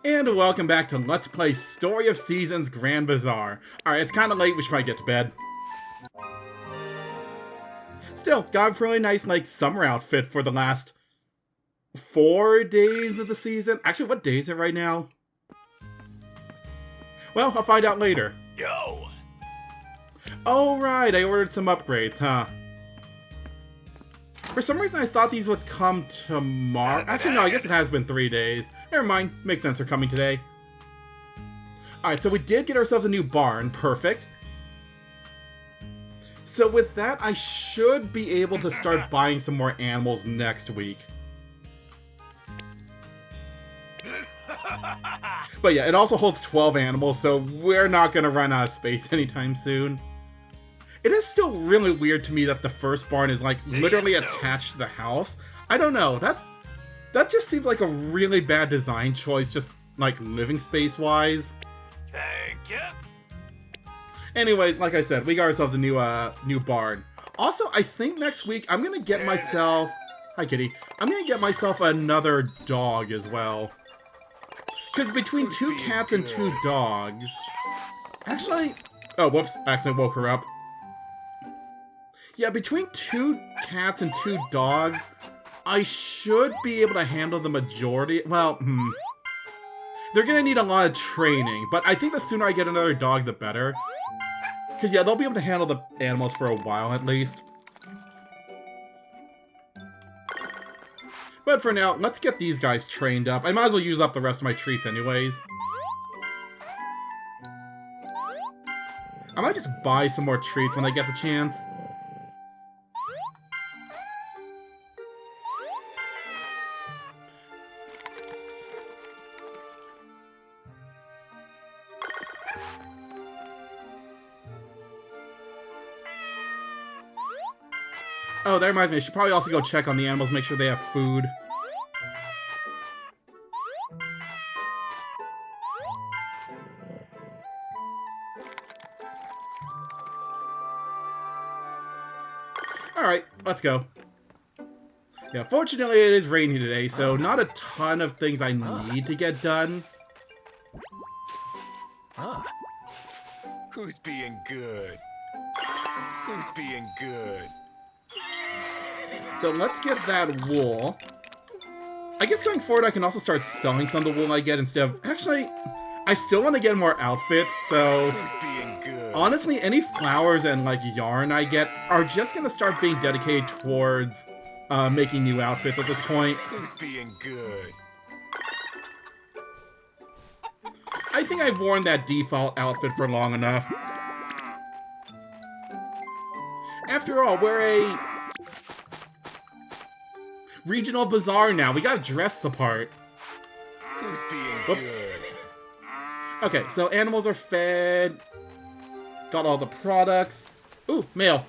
And welcome back to Let's Play Story of Seasons Grand Bazaar. Alright, it's kind of late, we should probably get to bed. Still, got a really nice, summer outfit for the last 4 days of the season. Actually, what day is it right now? Well, I'll find out later. Yo! Oh, right, I ordered some upgrades, huh? For some reason, I thought these would come tomorrow. Actually, no, I guess it has been 3 days. Never mind. Makes sense, they're coming today. Alright, so we did get ourselves a new barn. Perfect. So with that, I should be able to start buying some more animals next week. But yeah, it also holds 12 animals, so we're not going to run out of space anytime soon. It is still really weird to me that the first barn is literally attached to the house. I don't know, that just seems like a really bad design choice, just living space wise. Thank you. Anyways, like I said, we got ourselves a new barn. Also, I think next week I'm gonna get myself... Hi, kitty. I'm gonna get myself another dog as well. Because between 2 cats and 2 dogs... Actually... Oh, whoops. I accidentally woke her up. Yeah, between 2 cats and 2 dogs, I should be able to handle the majority... Well, They're gonna need a lot of training, but I think the sooner I get another dog, the better. Because, yeah, they'll be able to handle the animals for a while, at least. But for now, let's get these guys trained up. I might as well use up the rest of my treats anyways. I might just buy some more treats when I get the chance. Oh, that reminds me, I should probably also go check on the animals, make sure they have food. Alright, let's go. Yeah, fortunately it is rainy today, so not a ton of things I need to get done. Who's being good? Who's being good? So let's get that wool. I guess going forward I can also start selling some of the wool I get instead of... Actually, I still want to get more outfits, so... Who's being good? Honestly, any flowers and yarn I get are just going to start being dedicated towards making new outfits at this point. Who's being good? I think I've worn that default outfit for long enough. After all, we're a... regional bazaar now. We gotta dress the part. Who's being Whoops. good? Okay, so animals are fed. Got all the products. Ooh, mail.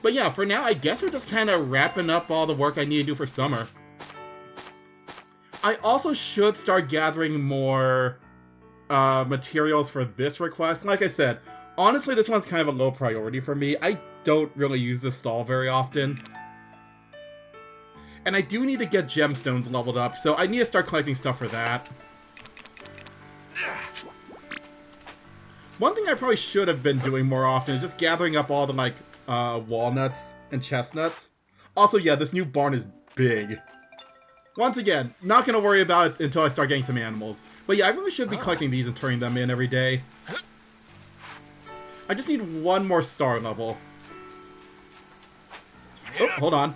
But yeah, for now, I guess we're just kind of wrapping up all the work I need to do for summer. I also should start gathering more materials for this request. Like I said, honestly, this one's kind of a low priority for me. I don't really use this stall very often. And I do need to get gemstones leveled up, so I need to start collecting stuff for that. One thing I probably should have been doing more often is just gathering up all the, walnuts and chestnuts. Also, yeah, this new barn is big. Once again, not going to worry about it until I start getting some animals. But yeah, I really should be collecting these and turning them in every day. I just need 1 more star level. Oh, hold on.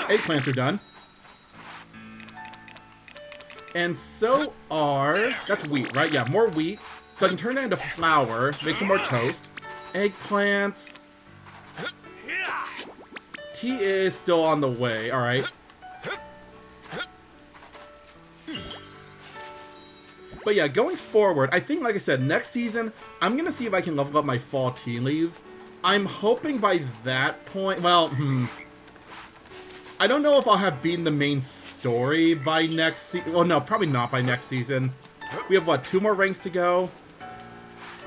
Eggplants are done. And so are... That's wheat, right? Yeah, more wheat. So I can turn that into flour, make some more toast. Eggplants. Tea is still on the way, alright. But yeah, going forward, I think, like I said, next season, I'm going to see if I can level up my fall tea leaves. I'm hoping by that point... Well, I don't know if I'll have beaten the main story by next season. Well, no, probably not by next season. We have, what, 2 more ranks to go?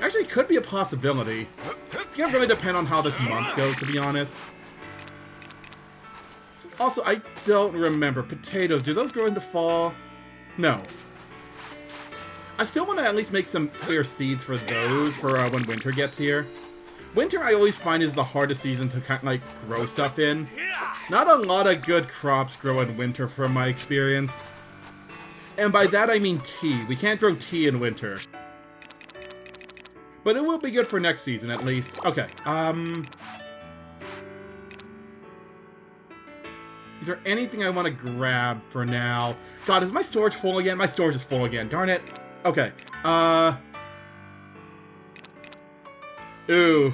Actually, it could be a possibility. It's gonna really depend on how this month goes, to be honest. Also, I don't remember. Potatoes, do those grow into fall? No. I still want to at least make some spare seeds for those for when winter gets here. Winter, I always find, is the hardest season to kind of, like, grow stuff in. Not a lot of good crops grow in winter from my experience. And by that I mean tea. We can't grow tea in winter. But it will be good for next season, at least. Okay, is there anything I want to grab for now? God, is my storage full again? My storage is full again, darn it. Okay, ooh.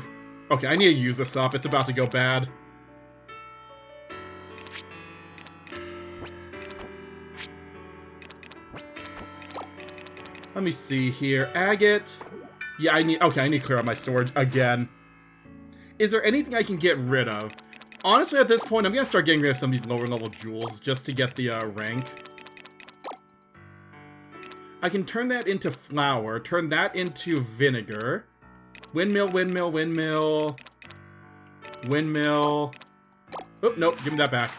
Okay, I need to use this up. It's about to go bad. Let me see here. Agate. Yeah, I need to clear out my storage again. Is there anything I can get rid of? Honestly, at this point, I'm going to start getting rid of some of these lower level jewels just to get the rank. I can turn that into flour, turn that into vinegar. Windmill, windmill, windmill. Windmill. Oh, nope, give me that back.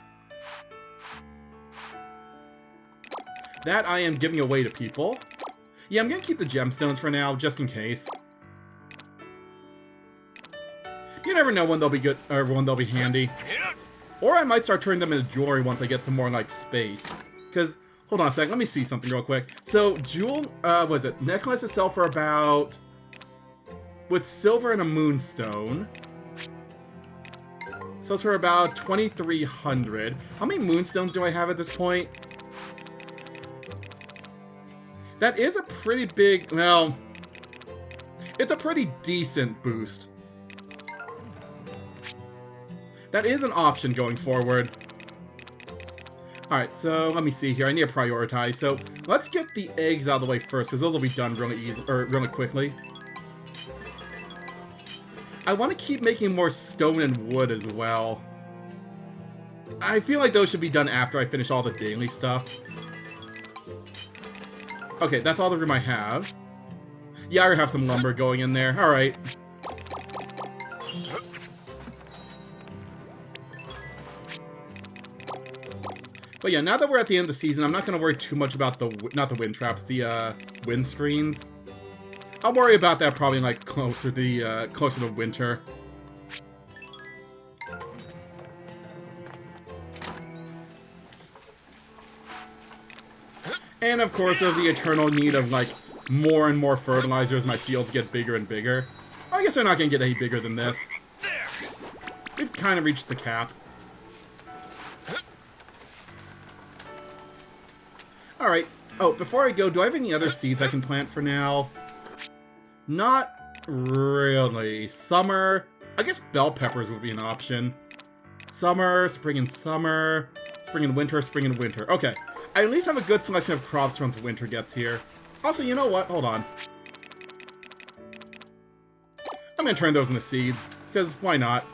That I am giving away to people. Yeah, I'm gonna keep the gemstones for now, just in case. You never know when they'll be good, or when they'll be handy. Or I might start turning them into jewelry once I get some more, like, space. Because, hold on a sec, let me see something real quick. So, necklaces sell for about... with silver and a moonstone. So it's for about 2,300. How many moonstones do I have at this point? That is a pretty big, well, it's a pretty decent boost. That is an option going forward. Alright, so let me see here. I need to prioritize. So let's get the eggs out of the way first, because those will be done really easy, or really quickly. I want to keep making more stone and wood as well. I feel like those should be done after I finish all the daily stuff. Okay, that's all the room I have. Yeah, I already have some lumber going in there. Alright. But yeah, now that we're at the end of the season, I'm not going to worry too much about not the wind traps, the wind screens. I'll worry about that probably like closer to winter. And of course, there's the eternal need of like more and more fertilizer as my fields get bigger and bigger. I guess they're not gonna get any bigger than this. We've kind of reached the cap. Alright. Oh, before I go, do I have any other seeds I can plant for now? Not really. Summer. I guess bell peppers would be an option. Summer, spring and summer. Spring and winter, spring and winter. Okay. I at least have a good selection of crops once winter gets here. Also, you know what? Hold on. I'm gonna turn those into seeds, because why not?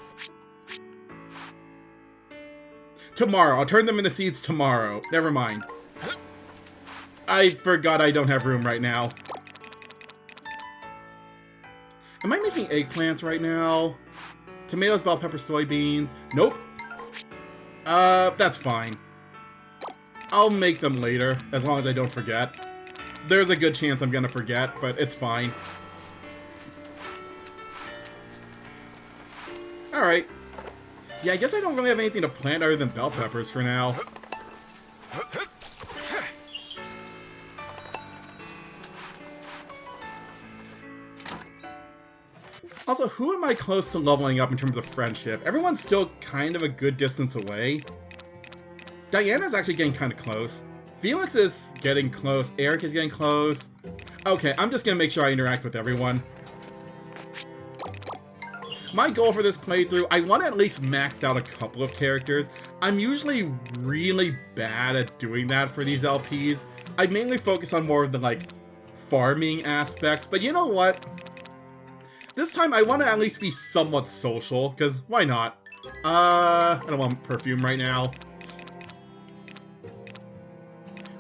Tomorrow. I'll turn them into seeds tomorrow. Never mind. I forgot I don't have room right now. Am I making eggplants right now? Tomatoes, bell pepper, soybeans. Nope. That's fine. I'll make them later, as long as I don't forget. There's a good chance I'm gonna forget, but it's fine. Alright. Yeah, I guess I don't really have anything to plant other than bell peppers for now. Also, who am I close to leveling up in terms of friendship? Everyone's still kind of a good distance away. Diana's actually getting kind of close. Felix is getting close. Eric is getting close. Okay, I'm just gonna make sure I interact with everyone. My goal for this playthrough, I want to at least max out a couple of characters. I'm usually really bad at doing that for these LPs. I mainly focus on more of the, like, farming aspects, but you know what? This time I want to at least be somewhat social, because why not? I don't want perfume right now.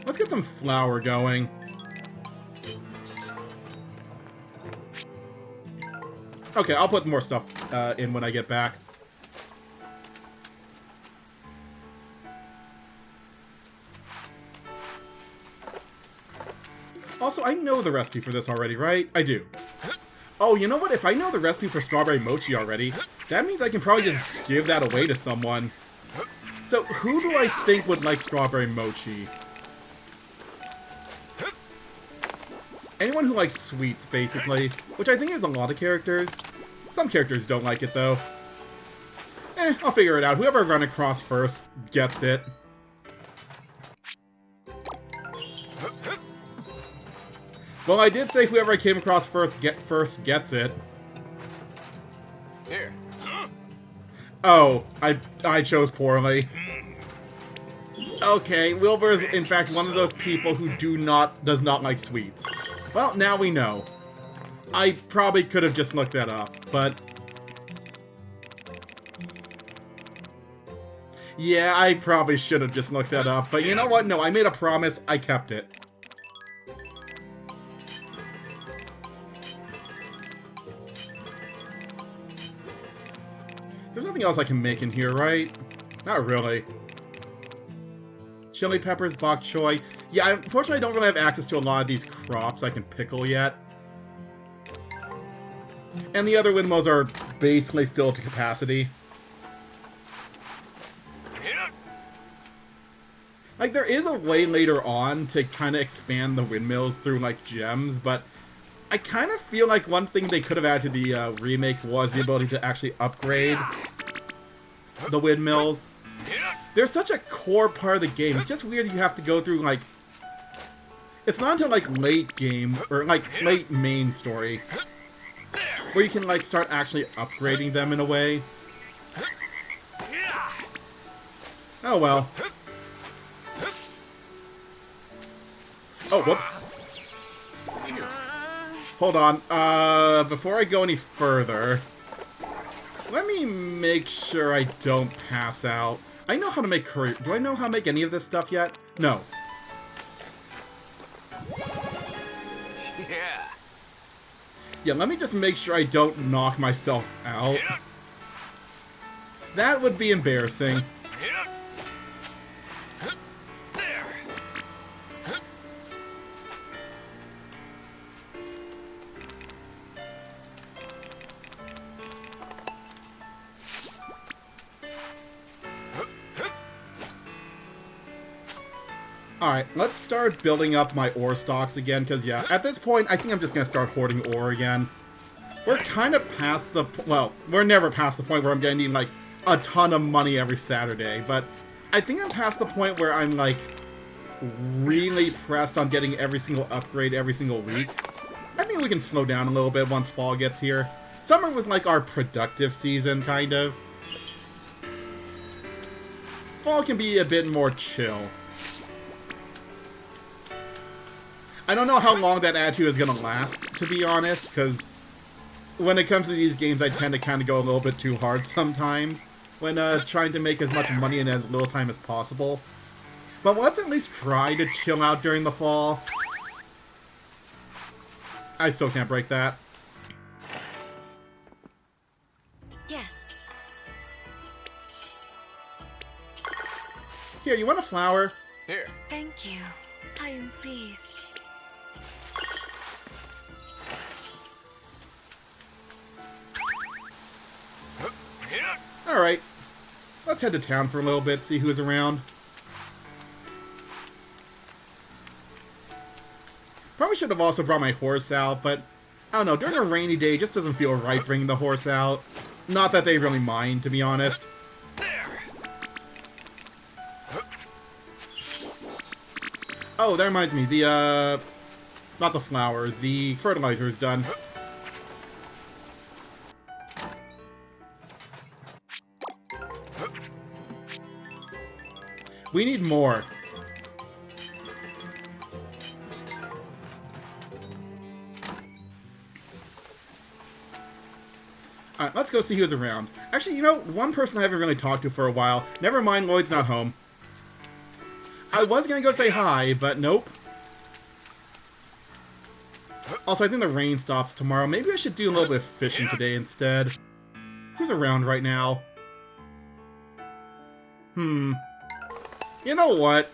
Let's get some flour going. Okay, I'll put more stuff in when I get back. Also, I know the recipe for this already, right? I do. Oh, you know what? If I know the recipe for strawberry mochi already, that means I can probably just give that away to someone. So, who do I think would like strawberry mochi? Anyone who likes sweets, basically. Which I think is a lot of characters. Some characters don't like it, though. I'll figure it out. Whoever I run across first gets it. Well, I did say whoever I came across first gets it. Here. Oh, I chose poorly. Okay, Wilbur's in fact one of those people who does not like sweets. Well, now we know. I probably could have just looked that up, but... Yeah, I probably should have just looked that up, but you know what? No, I made a promise, I kept it. There's nothing else I can make in here, right? Not really. Chili peppers, bok choy. Yeah, unfortunately I don't really have access to a lot of these crops I can pickle yet. And the other windmills are basically filled to capacity. Like, there is a way later on to kind of expand the windmills through, like, gems, but I kind of feel like one thing they could have added to the remake was the ability to actually upgrade the windmills. They're such a core part of the game. It's just weird that you have to go through, like... It's not until, like, late game, or, like, late main story, where you can, like, start actually upgrading them in a way. Oh, well. Oh, whoops. Hold on. Before I go any further, let me make sure I don't pass out. I know how to make curry. Do I know how to make any of this stuff yet? No. Yeah, let me just make sure I don't knock myself out. That would be embarrassing. Alright, let's start building up my ore stocks again, because yeah, at this point, I think I'm just going to start hoarding ore again. We're kind of past the... Well, we're never past the point where I'm going to need, like, a ton of money every Saturday, but I think I'm past the point where I'm, like, really pressed on getting every single upgrade every single week. I think we can slow down a little bit once fall gets here. Summer was, like, our productive season, kind of. Fall can be a bit more chill. I don't know how long that attitude is going to last, to be honest, because when it comes to these games, I tend to kind of go a little bit too hard sometimes when trying to make as much money in as little time as possible. But let's at least try to chill out during the fall. I still can't break that. Yes. Here, you want a flower? Here. Thank you. I am pleased. Alright. Let's head to town for a little bit, see who's around. Probably should have also brought my horse out, but I don't know, during a rainy day, it just doesn't feel right bringing the horse out. Not that they really mind, to be honest. Oh, that reminds me, the, not the flour, the fertilizer is done. We need more. Alright, let's go see who's around. Actually, you know, one person I haven't really talked to for a while. Never mind, Lloyd's not home. I was gonna go say hi, but nope. Also, I think the rain stops tomorrow. Maybe I should do a little bit of fishing today instead. Who's around right now? You know what?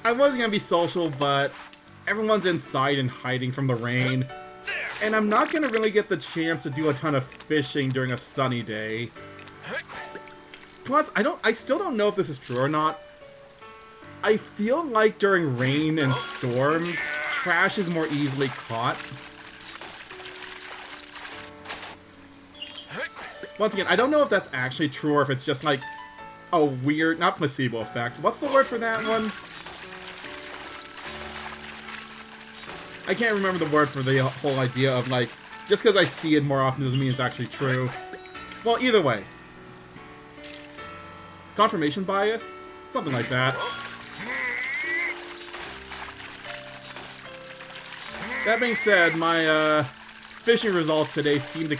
I was gonna be social, but everyone's inside and hiding from the rain. And I'm not gonna really get the chance to do a ton of fishing during a sunny day. Plus, I still don't know if this is true or not. I feel like during rain and storms, trash is more easily caught. Once again, I don't know if that's actually true or if it's just like a weird, not placebo effect. What's the word for that one? I can't remember the word for the whole idea of like, just because I see it more often doesn't mean it's actually true. Well, either way. Confirmation bias? Something like that. That being said, my fishing results today seem to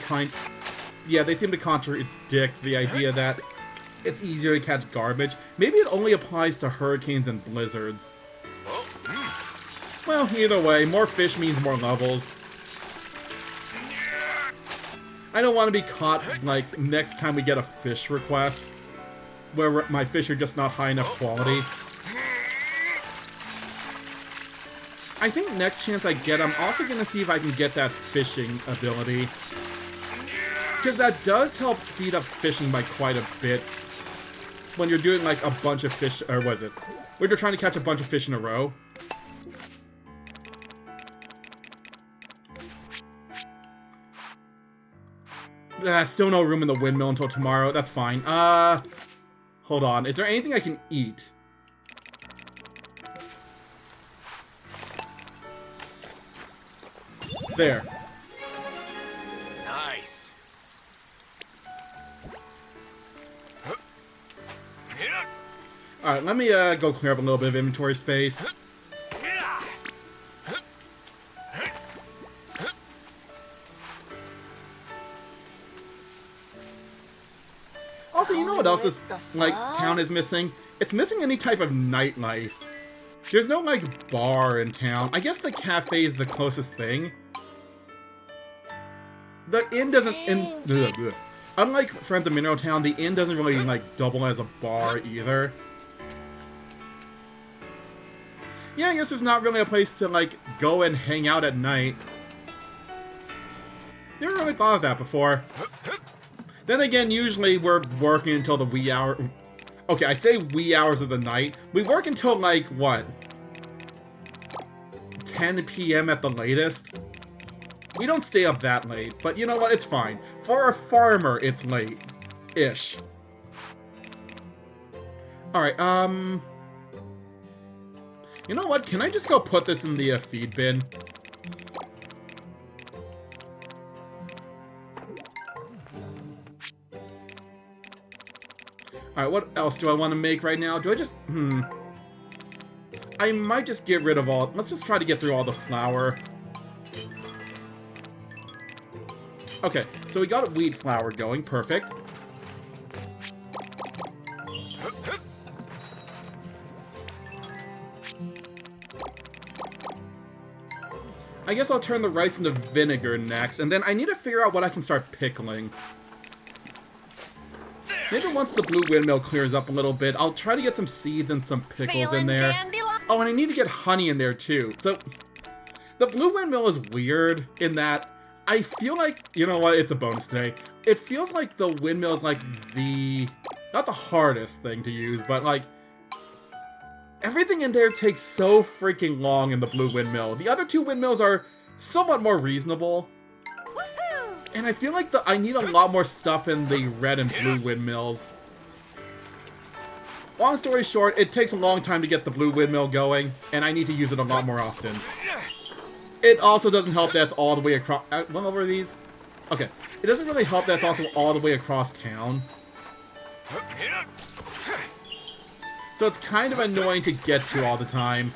they seem to contradict the idea that it's easier to catch garbage. Maybe it only applies to hurricanes and blizzards. Well, either way, more fish means more levels. I don't want to be caught, like, next time we get a fish request, where my fish are just not high enough quality. I think next chance I get, I'm also going to see if I can get that fishing ability. Because that does help speed up fishing by quite a bit. When you're doing, like, a bunch of fish, or was it? When you're trying to catch a bunch of fish in a row. Still no room in the windmill until tomorrow. That's fine. Hold on. Is there anything I can eat? There. Nice. Alright, let me go clear up a little bit of inventory space. Also, you know what else this, like, town is missing? It's missing any type of nightlife. There's no, like, bar in town. I guess the cafe is the closest thing. The inn doesn't... Unlike Friends of Mineral Town, the inn doesn't really, like, double as a bar either. Yeah, I guess there's not really a place to, like, go and hang out at night. Never really thought of that before. Then again, usually we're working until the wee hour... Okay, I say wee hours of the night. We work until, like, what? 10 p.m. at the latest? We don't stay up that late, but you know what? It's fine. For a farmer, it's late-ish. Alright, you know what? Can I just go put this in the feed bin? Alright, what else do I want to make right now? Do I just... I might just get rid of all... Let's just try to get through all the flour. Okay, so we got a wheat flour going. Perfect. I guess I'll turn the rice into vinegar next, and then I need to figure out what I can start pickling. Maybe once the blue windmill clears up a little bit, I'll try to get some seeds and some pickles in there. Oh, and I need to get honey in there too. So, the blue windmill is weird in that I feel like, you know what, it's a bonus today. It feels like the windmill is like the, not the hardest thing to use, but like, everything in there takes so freaking long in the blue windmill. The other two windmills are somewhat more reasonable. And I feel like I need a lot more stuff in the red and blue windmills. Long story short, it takes a long time to get the blue windmill going, and I need to use it a lot more often. It also doesn't help that it's all the way across... What over these? Okay. It doesn't really help that it's also all the way across town. So it's kind of annoying to get to all the time.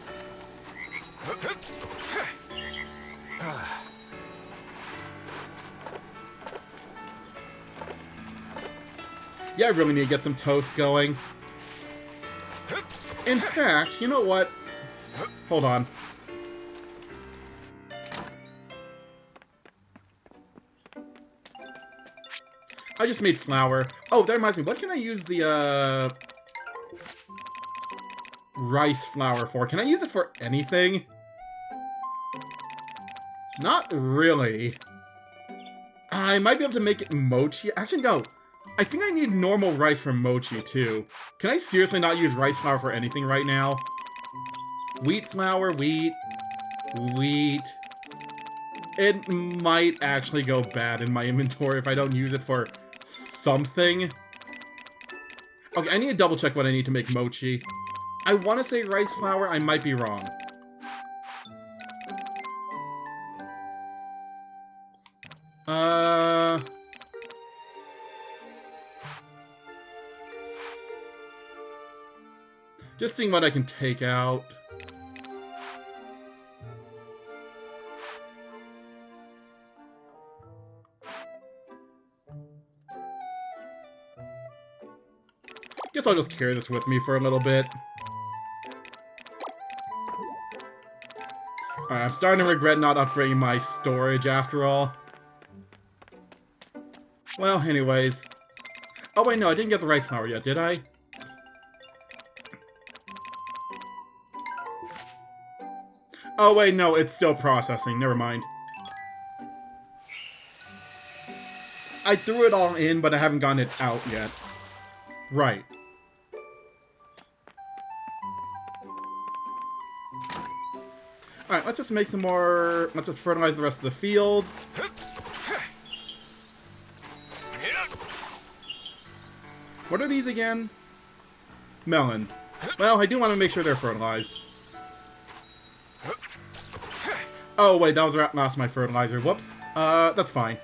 Yeah, I really need to get some toast going. In fact, you know what? Hold on. I just made flour. Oh, that reminds me. What can I use the, rice flour for? Can I use it for anything? Not really. I might be able to make it mochi. Actually, no. I think I need normal rice for mochi, too. Can I seriously not use rice flour for anything right now? Wheat flour, wheat, wheat. It might actually go bad in my inventory if I don't use it for something. Okay, I need to double check what I need to make mochi. I want to say rice flour. I might be wrong. Just seeing what I can take out. Guess I'll just carry this with me for a little bit. Alright, I'm starting to regret not upgrading my storage after all. Well, anyways. Oh wait, no, I didn't get the rice flour yet, did I? Oh wait, no, it's still processing. Never mind. I threw it all in, but I haven't gotten it out yet. Right. Alright, let's just make some more... Let's just fertilize the rest of the fields. What are these again? Melons. Well, I do want to make sure they're fertilized. Oh, wait, that was last my fertilizer. Whoops. That's fine.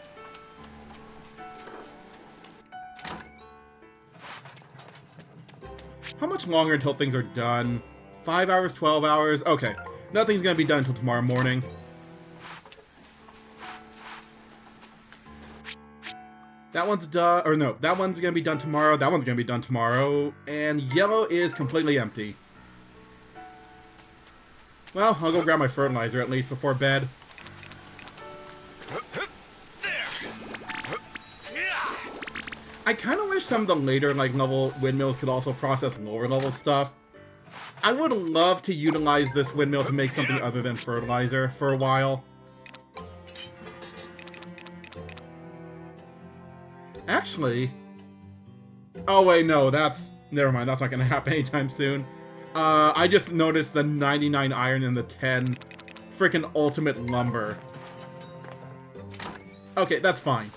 How much longer until things are done? 5 hours, 12 hours? Okay. Nothing's gonna be done until tomorrow morning. That one's done, or no, that one's gonna be done tomorrow, that one's gonna be done tomorrow, and yellow is completely empty. Well, I'll go grab my fertilizer at least before bed. I kind of wish some of the later, like, level windmills could also process lower level stuff. I would love to utilize this windmill to make something other than fertilizer for a while. Actually... Oh wait, no, that's... Never mind, that's not gonna happen anytime soon. I just noticed the 99 iron and the 10 freaking ultimate lumber. Okay, that's fine.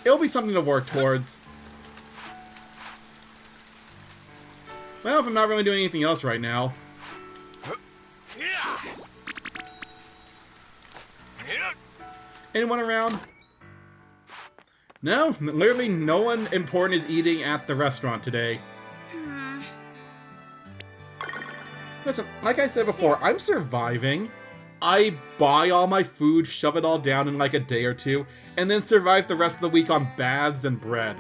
It'll be something to work towards. Well, if I'm not really doing anything else right now. Anyone around? No, literally no one important is eating at the restaurant today. Listen, like I said before, I'm surviving. I buy all my food, shove it all down in like a day or two, and then survive the rest of the week on baths and bread.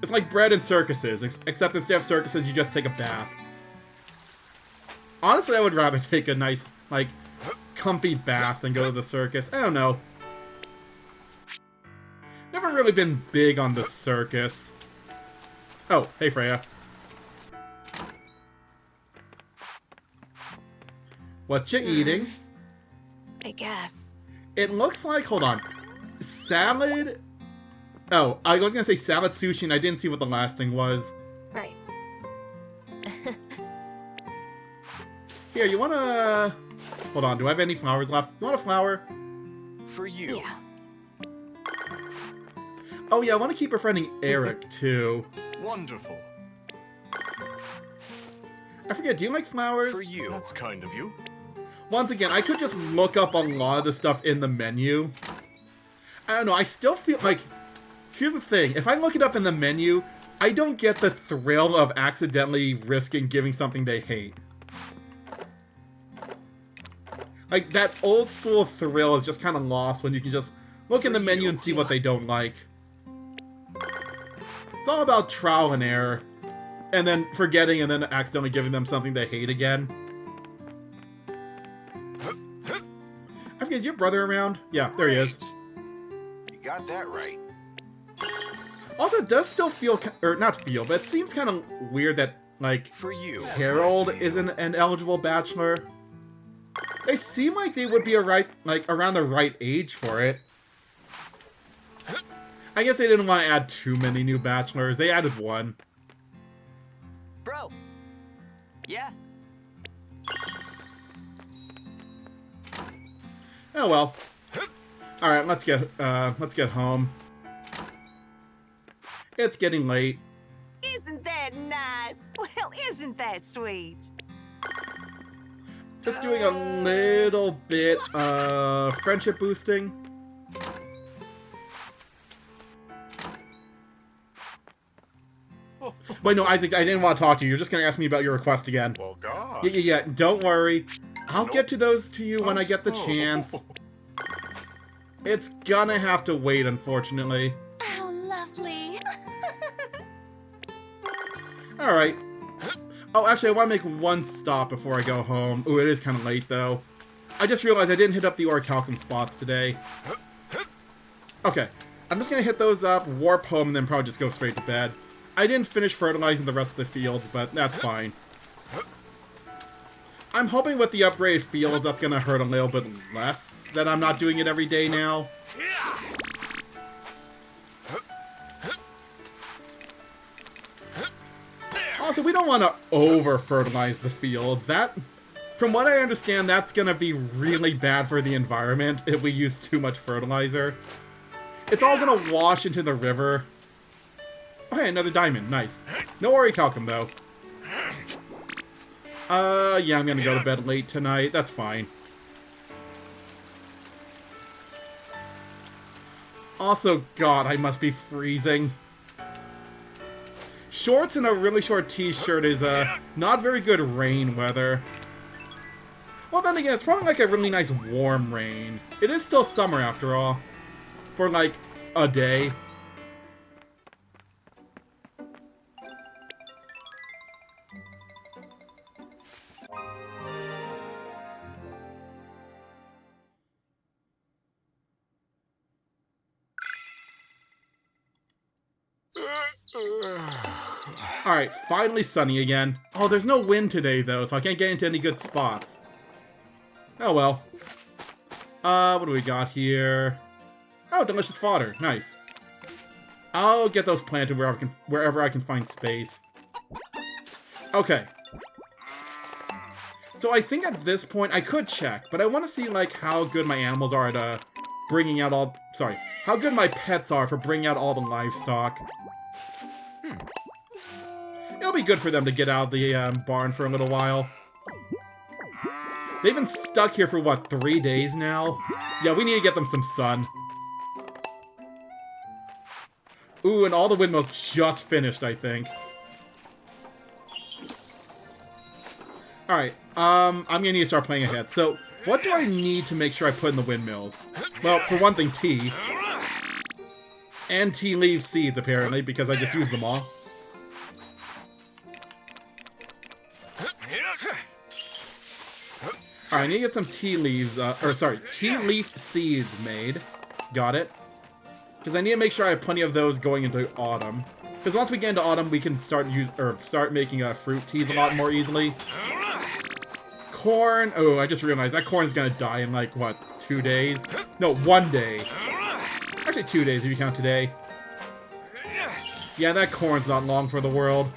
It's like bread and circuses, except instead of circuses, you just take a bath. Honestly, I would rather take a nice, like, comfy bath than go to the circus. I don't know. Never really been big on the circus. Oh, hey Freya. What you eating? I guess. It looks like, hold on, salad? Oh, I was gonna say salad sushi and I didn't see what the last thing was. Right. Here, you wanna... Hold on, do I have any flowers left? You want a flower? For you. Yeah. Oh yeah, I want to keep befriending Eric, too. Wonderful. I forget, do you like flowers? For you. That's kind of you. Once again, I could just look up a lot of the stuff in the menu. I don't know, I still feel like... Here's the thing, if I look it up in the menu, I don't get the thrill of accidentally risking giving something they hate. Like, that old school thrill is just kind of lost when you can just look in the menu and see what they don't like. It's all about trial and error. And then forgetting and then accidentally giving them something they hate again. I forget, is your brother around? Yeah, there he is. You got that right. Also, it does still feel, or not feel, but it seems kind of weird that, like, For you. Harold isn't an eligible bachelor. They seem like they would be around the right age for it. I guess they didn't want to add too many new bachelors. They added one. Bro. Yeah. Oh well. All right, let's get home. It's getting late. Isn't that nice? Well, isn't that sweet? Just doing a little bit of friendship boosting. Wait, no, Isaac, I didn't want to talk to you. You're just going to ask me about your request again. Well, gosh. Yeah, don't worry. I'll get to those to you when I get the chance. It's gonna have to wait, unfortunately. How lovely. Alright. Oh, actually, I want to make one stop before I go home. Ooh, it is kind of late, though. I just realized I didn't hit up the orichalcum spots today. Okay. I'm just going to hit those up, warp home, and then probably just go straight to bed. I didn't finish fertilizing the rest of the fields, but that's fine. I'm hoping with the upgraded fields, that's going to hurt a little bit less, that I'm not doing it every day now. Also, we don't want to over-fertilize the fields. That, from what I understand, that's going to be really bad for the environment if we use too much fertilizer. It's all going to wash into the river. Oh, hey, another diamond. Nice. No orichalcum, though. Yeah, I'm going to go to bed late tonight. That's fine. Also, God, I must be freezing. Shorts and a really short t-shirt is, not very good rain weather. Well, then again, it's probably like a really nice warm rain. It is still summer, after all. For, like, a day. Alright, finally sunny again. Oh, there's no wind today, though, so I can't get into any good spots. Oh, well. What do we got here? Oh, delicious fodder. Nice. I'll get those planted wherever I can find space. Okay. So I think at this point, I could check, but I want to see, like, how good my animals are at, bringing out all... Sorry. How good my pets are for bringing out all the livestock. It'll be good for them to get out of the barn for a little while. They've been stuck here for, what, 3 days now? Yeah, we need to get them some sun. Ooh, and all the windmills just finished, I think. Alright, I'm gonna need to start playing ahead. So, what do I need to make sure I put in the windmills? Well, for one thing, tea. And tea leaf seeds, apparently, because I just used them all. Alright, I need to get some tea leaves, tea leaf seeds made. Got it. Because I need to make sure I have plenty of those going into autumn. Because once we get into autumn, we can start making fruit teas a lot more easily. Corn. Oh, I just realized that corn is gonna die in like what, 2 days? No, 1 day. Actually, 2 days if you count today. Yeah, that corn's not long for the world.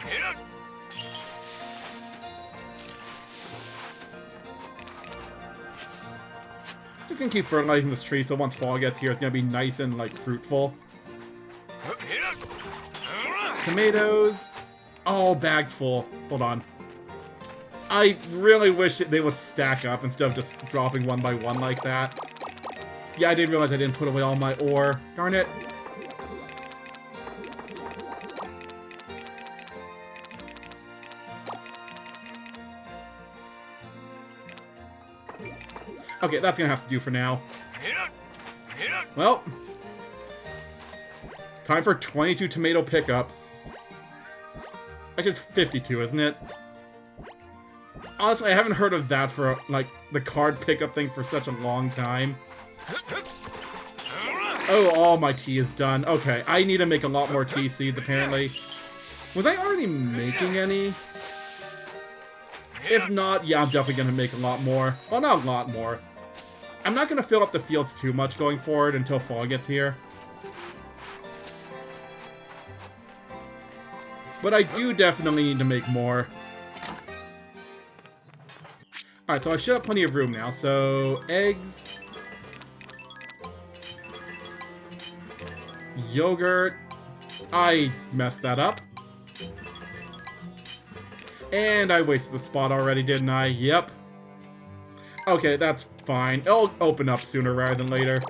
Just gonna keep fertilizing this tree so once fall gets here, it's gonna be nice and like fruitful. Tomatoes. Oh, bags full. Hold on. I really wish they would stack up instead of just dropping one by one like that. Yeah, I didn't realize I didn't put away all my ore. Darn it. Okay, that's gonna have to do for now. Well, time for 22 tomato pickup. Actually, it's 52, isn't it? Honestly, I haven't heard of that for, like, the card pickup thing for such a long time. Oh, all my tea is done. Okay, I need to make a lot more tea seeds, apparently. Was I already making any? If not, yeah, I'm definitely going to make a lot more. Well, not a lot more. I'm not going to fill up the fields too much going forward until fall gets here. But I do definitely need to make more. Alright, so I should have plenty of room now. So, eggs. Yogurt. I messed that up. And I wasted the spot already, didn't I? Yep. Okay, that's fine. It'll open up sooner rather than later.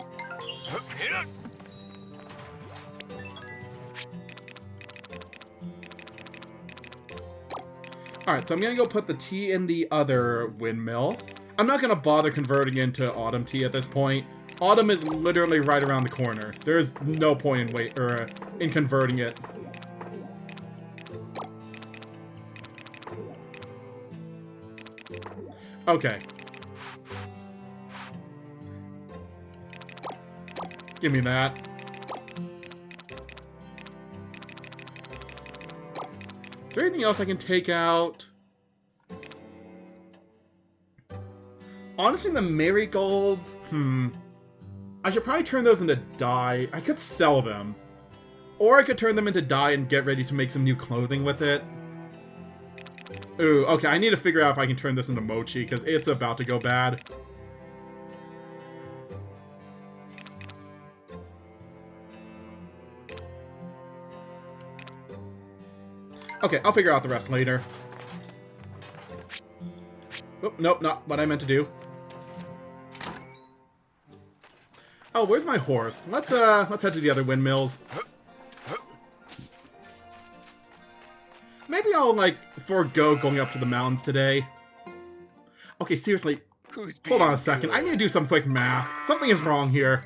Alright, so I'm gonna go put the tea in the other windmill. I'm not gonna bother converting into autumn tea at this point. Autumn is literally right around the corner. There's no point in converting it. Okay. Give me that. Is there anything else I can take out? Honestly, the marigolds, I should probably turn those into dye. I could sell them. Or I could turn them into dye and get ready to make some new clothing with it. Ooh, okay, I need to figure out if I can turn this into mochi, because it's about to go bad. Okay, I'll figure out the rest later. Oh, nope, not what I meant to do. Oh, where's my horse? Let's head to the other windmills. Maybe I'll, like, forego going up to the mountains today. Okay, seriously. Hold on a second. I need to do some quick math. Something is wrong here.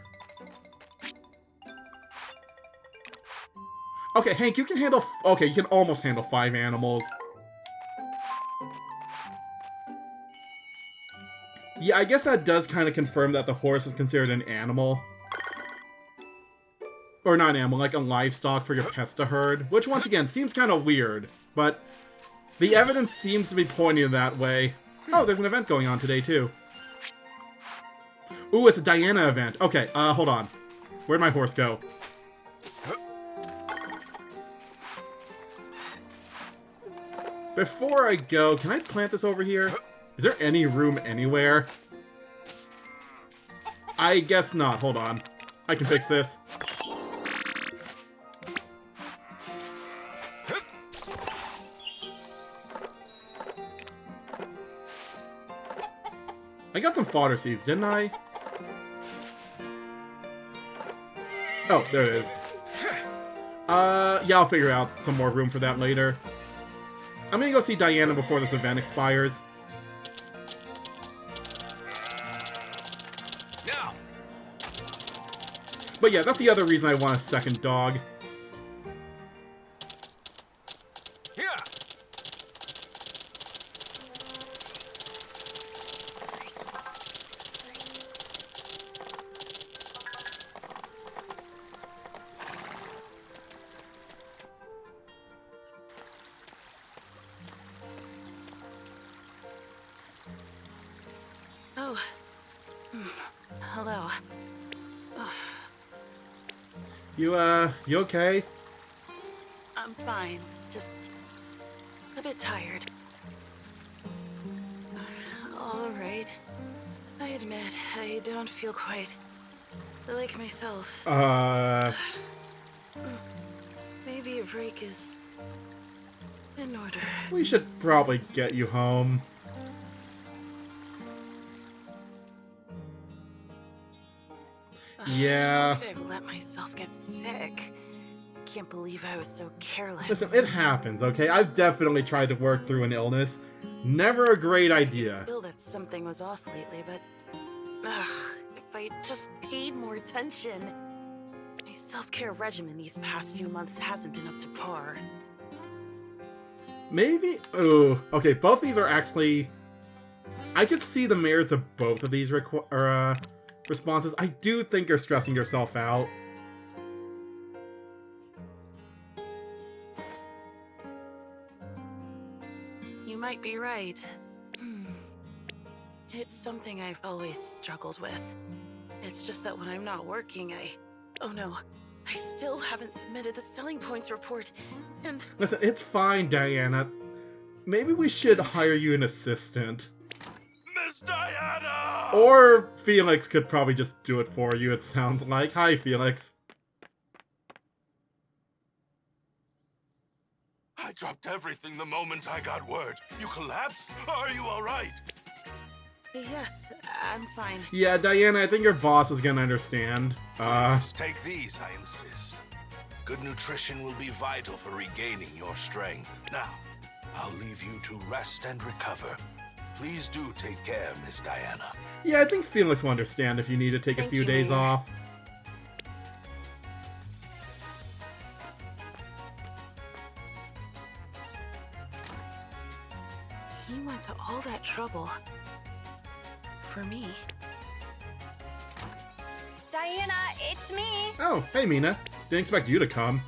Okay, Hank, you can handle... Okay, you can almost handle 5 animals. Yeah, I guess that does kind of confirm that the horse is considered an animal. Or not an animal, like a livestock for your pets to herd. Which, once again, seems kind of weird. But the evidence seems to be pointing that way. Oh, there's an event going on today, too. Ooh, it's a Diana event. Okay, hold on. Where'd my horse go? Before I go, can I plant this over here? Is there any room anywhere? I guess not. Hold on. I can fix this. I got some fodder seeds, didn't I? Oh, there it is. Yeah, I'll figure out some more room for that later. I'm gonna go see Diana before this event expires. Now. But yeah, that's the other reason I want a second dog. Yeah. Oh. Hello. You okay? I'm fine. Just a bit tired. All right. I admit, I don't feel quite like myself. Maybe a break is in order. We should probably get you home. Yeah. How could I let myself get sick? Can't believe I was so careless. Listen, it happens, okay? I've definitely tried to work through an illness. Never a great idea. I feel that something was off lately, but if I just paid more attention. My self-care regimen these past few months hasn't been up to par. Maybe... Ooh, okay, both these are actually... I could see the merits of both of these responses. I do think you're stressing yourself out. You might be right. It's something I've always struggled with. It's just that when I'm not working, Oh no, I still haven't submitted the selling points report, and... Listen, it's fine, Diana. Maybe we should hire you an assistant. Miss Diana! Or Felix could probably just do it for you, it sounds like. Hi, Felix. I dropped everything the moment I got word. You collapsed? Are you alright? Yes, I'm fine. Yeah, Diana, I think your boss is gonna understand. Please take these, I insist. Good nutrition will be vital for regaining your strength. Now, I'll leave you to rest and recover. Please do take care, Miss Diana. Yeah, I think Felix will understand if you need to take a Thank few you, days Mayor. off. He went to all that trouble. For me. Diana, it's me. Oh, hey Mina. Didn't expect you to come.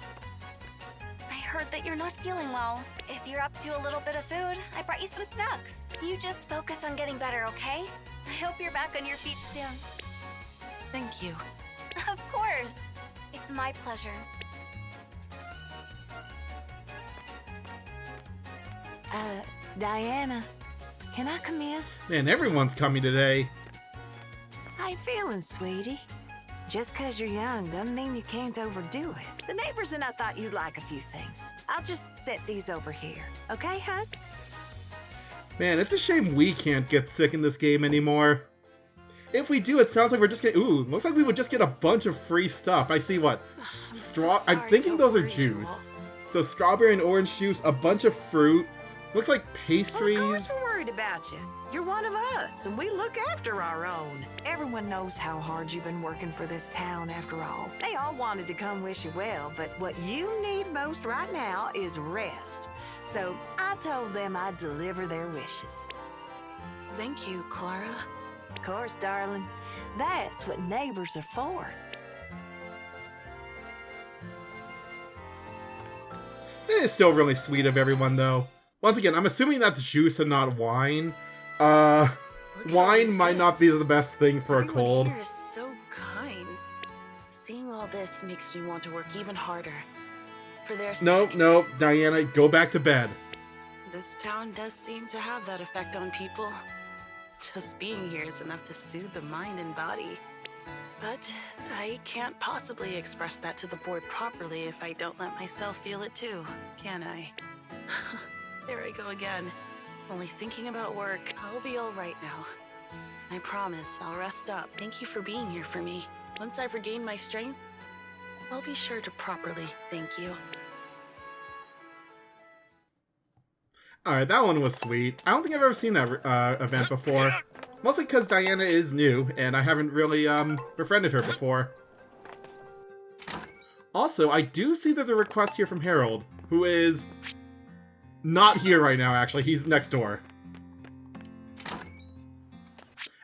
I heard that you're not feeling well. If you're up to a little bit of food, I brought you some snacks. You just focus on getting better, okay? I hope you're back on your feet soon. Thank you. Of course. It's my pleasure. Diana, can I come in? Man, everyone's coming today. How you feeling, sweetie? Just 'cause you're young doesn't mean you can't overdo it. The neighbors and I thought you'd like a few things. I'll just set these over here. Okay, hon? Man, it's a shame we can't get sick in this game anymore. If we do, it sounds like we're just getting... Ooh, looks like we would just get a bunch of free stuff. I see what? I'm thinking those are juice. So strawberry and orange juice, a bunch of fruit. Looks like pastries. Of course we're worried about you. You're one of us, and we look after our own. Everyone knows how hard you've been working for this town, after all. They all wanted to come wish you well, but what you need most right now is rest. So I told them I'd deliver their wishes. Thank you, Clara. Of course, darling. That's what neighbors are for. It's still really sweet of everyone, though. Once again, I'm assuming that's juice and not wine. Look at all Wine these might not be gifts. the best thing for a Everyone cold. here is so kind. Seeing all this makes me want to work even harder. For their sake. Nope, Diana, go back to bed. This town does seem to have that effect on people. Just being here is enough to soothe the mind and body. But I can't possibly express that to the board properly if I don't let myself feel it too, can I? There I go again. Only thinking about work. I'll be all right now. I promise I'll rest up. Thank you for being here for me. Once I've regained my strength, I'll be sure to properly thank you. Alright, that one was sweet. I don't think I've ever seen that event before. Mostly because Diana is new, and I haven't really befriended her before. Also, I do see there's a request here from Harold, who is not here right now, actually. He's next door.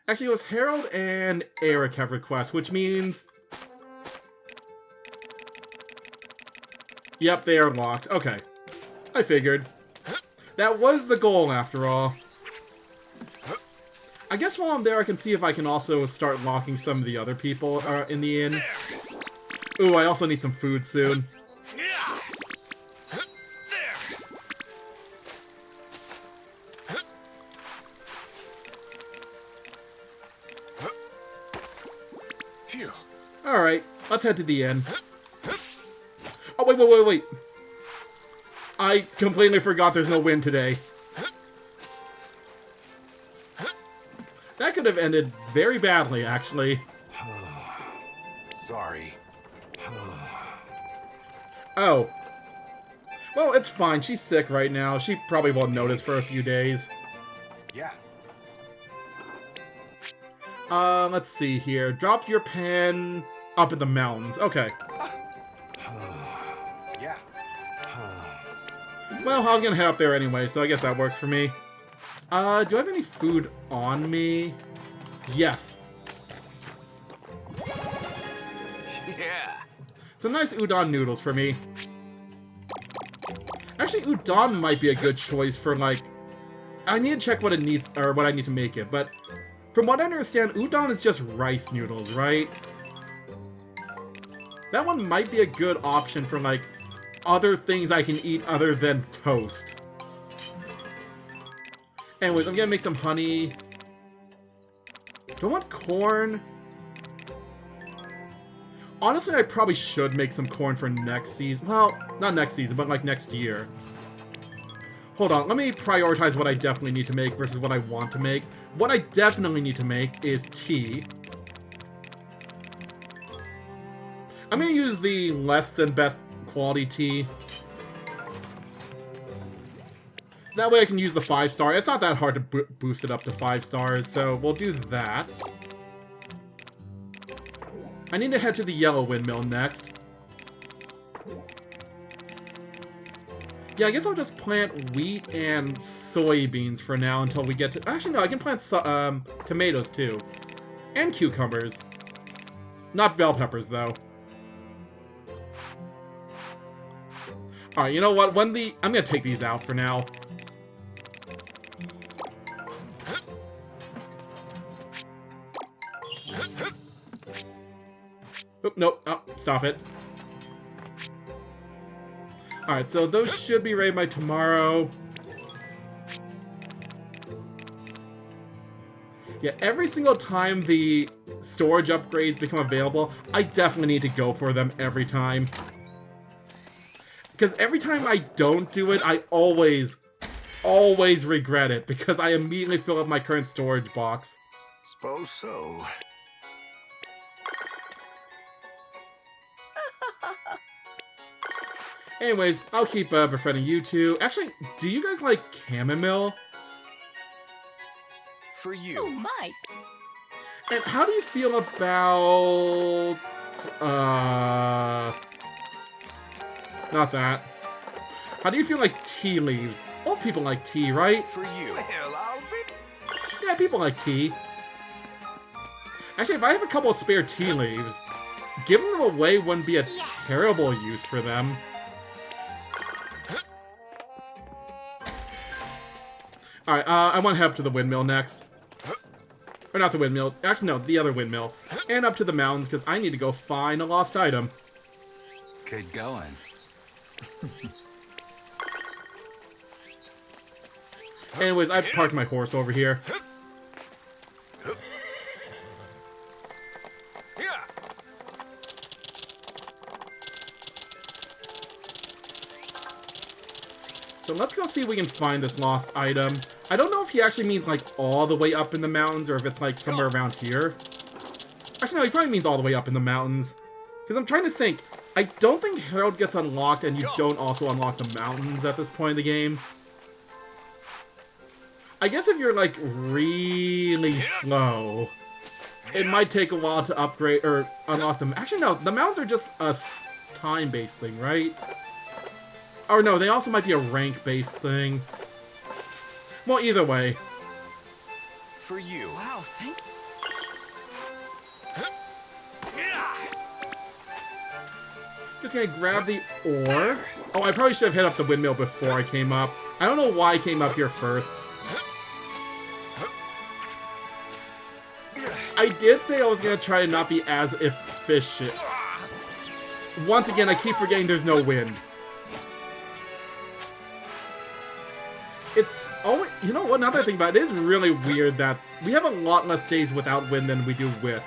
Actually, it was Harold and Eric have requests, which means... Yep, they are locked. Okay. I figured. That was the goal, after all. I guess while I'm there, I can see if I can also start locking some of the other people in the inn. Ooh, I also need some food soon. Alright, let's head to the inn. Oh, wait. I completely forgot there's no wind today. That could have ended very badly, actually. Sorry. Oh. Well, it's fine. She's sick right now. She probably won't notice for a few days. Yeah. Let's see here. Drop your pen up in the mountains. Okay. Yeah. Well, I was gonna head up there anyway, so I guess that works for me. Do I have any food on me? Yes. Yeah. Some nice udon noodles for me. Actually, udon might be a good choice for, like, I need to check what it needs, or what I need to make it, but from what I understand, udon is just rice noodles, right? That one might be a good option for, like, other things I can eat other than toast. Anyways, I'm gonna make some honey. Do I want corn? Honestly, I probably should make some corn for next season. Well, not next season, but like next year. Hold on, let me prioritize what I definitely need to make versus what I want to make. What I definitely need to make is tea. I'm gonna use the less than best quality tea. That way I can use the 5-star. It's not that hard to boost it up to 5 stars, so we'll do that. I need to head to the yellow windmill next. Yeah, I guess I'll just plant wheat and soybeans for now until we get to... Actually, no, I can plant tomatoes, too. And cucumbers. Not bell peppers, though. Alright, you know what? I'm gonna take these out for now. Oop, nope. Oh, stop it. Alright, so those should be ready by tomorrow. Yeah, every single time the storage upgrades become available, I definitely need to go for them every time. Because every time I don't do it, I always regret it, because I immediately fill up my current storage box. Suppose so. Anyways, I'll keep befriending you two. Actually, do you guys like chamomile? For you. Oh my! And how do you feel about... Not that. How do you feel like tea leaves? All people like tea, right? For you. Well, I'll be... Yeah, people like tea. Actually, if I have a couple of spare tea leaves, giving them away wouldn't be a terrible use for them. Alright, I want to head up to the windmill next. Or not the windmill. Actually, no, the other windmill. And up to the mountains, because I need to go find a lost item. Good going. Anyways, I've parked my horse over here. So let's go see if we can find this lost item. I don't know if he actually means like all the way up in the mountains or if it's like somewhere around here. Actually, no, he probably means all the way up in the mountains. Because I'm trying to think. I don't think Harold gets unlocked and you don't also unlock the mountains at this point in the game. I guess if you're like really slow, it might take a while to upgrade or unlock them. Actually, no, the mountains are just a time-based thing, right? Or no, they also might be a rank-based thing. Well, either way. For you. Wow, thank Just gonna grab the ore. Oh, I probably should have hit up the windmill before I came up. I don't know why I came up here first. I did say I was gonna try to not be as efficient. Once again, I keep forgetting there's no wind. It's always, you know what, now that I think about it, it is really weird that we have a lot less days without wind than we do with.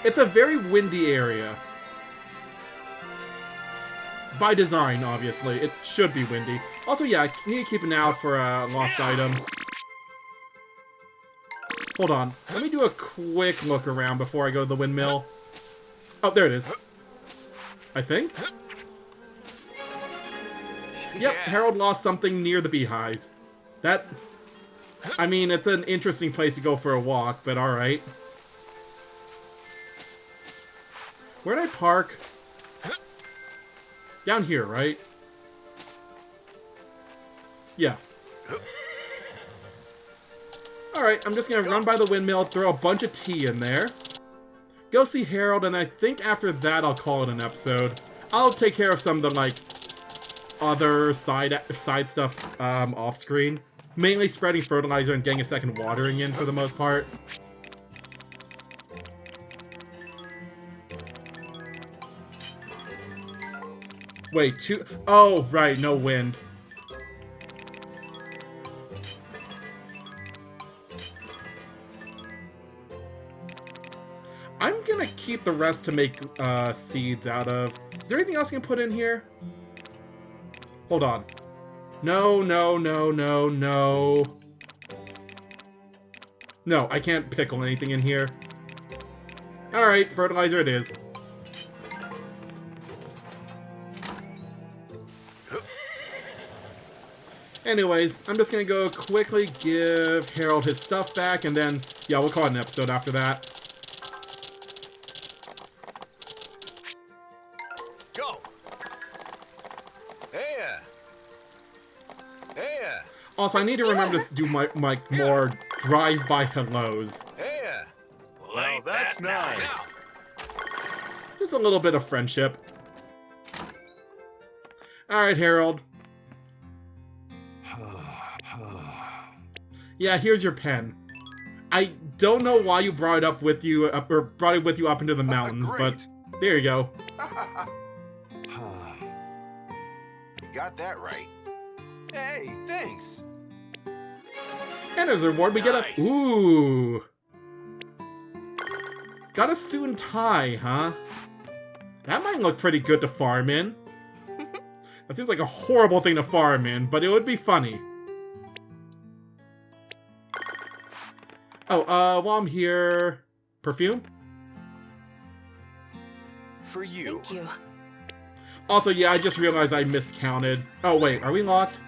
It's a very windy area. By design, obviously. It should be windy. Also, yeah, I need to keep an eye out for a lost item. Hold on. Let me do a quick look around before I go to the windmill. Oh, there it is. I think. Yep, Harold lost something near the beehives. That... I mean, it's an interesting place to go for a walk, but alright. Where'd I park? Down here, right? Yeah. Alright, I'm just gonna run by the windmill, throw a bunch of tea in there. Go see Harold, and I think after that I'll call it an episode. I'll take care of some of the, like, other side stuff off screen. Mainly spreading fertilizer and getting a second watering in for the most part. Wait, oh, right, no wind. I'm gonna keep the rest to make seeds out of. Is there anything else I can put in here? Hold on. No. No, I can't pickle anything in here. Alright, fertilizer it is. Anyways, I'm just gonna go quickly give Harold his stuff back, and then, yeah, we'll call it an episode after that. Go! Hey! Hey! Also, I need to remember to do my more drive-by hellos. Hey! Well, that's nice. Just a little bit of friendship. Alright, Harold. Yeah, here's your pen. I don't know why you brought it up with you, or brought it with you up into the mountains, but there you go. You got that right. Hey, thanks. And as a reward, we get a... Ooh! Got a suit tie, huh? That might look pretty good to farm in. That seems like a horrible thing to farm in, but it would be funny. Oh, while I'm here... Perfume? For you. Thank you. Also, yeah, I just realized I miscounted. Oh, wait, are we locked?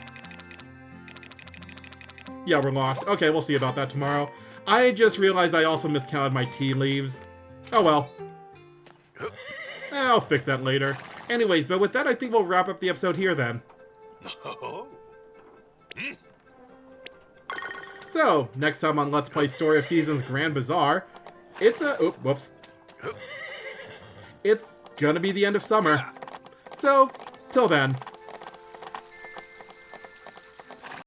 Yeah, we're locked. Okay, we'll see about that tomorrow. I just realized I also miscounted my tea leaves. Oh well. I'll fix that later. Anyways, but with that, I think we'll wrap up the episode here then. Oh. So, next time on Let's Play Story of Seasons Grand Bazaar, it's a... Oh, whoops. It's gonna be the end of summer. So, till then.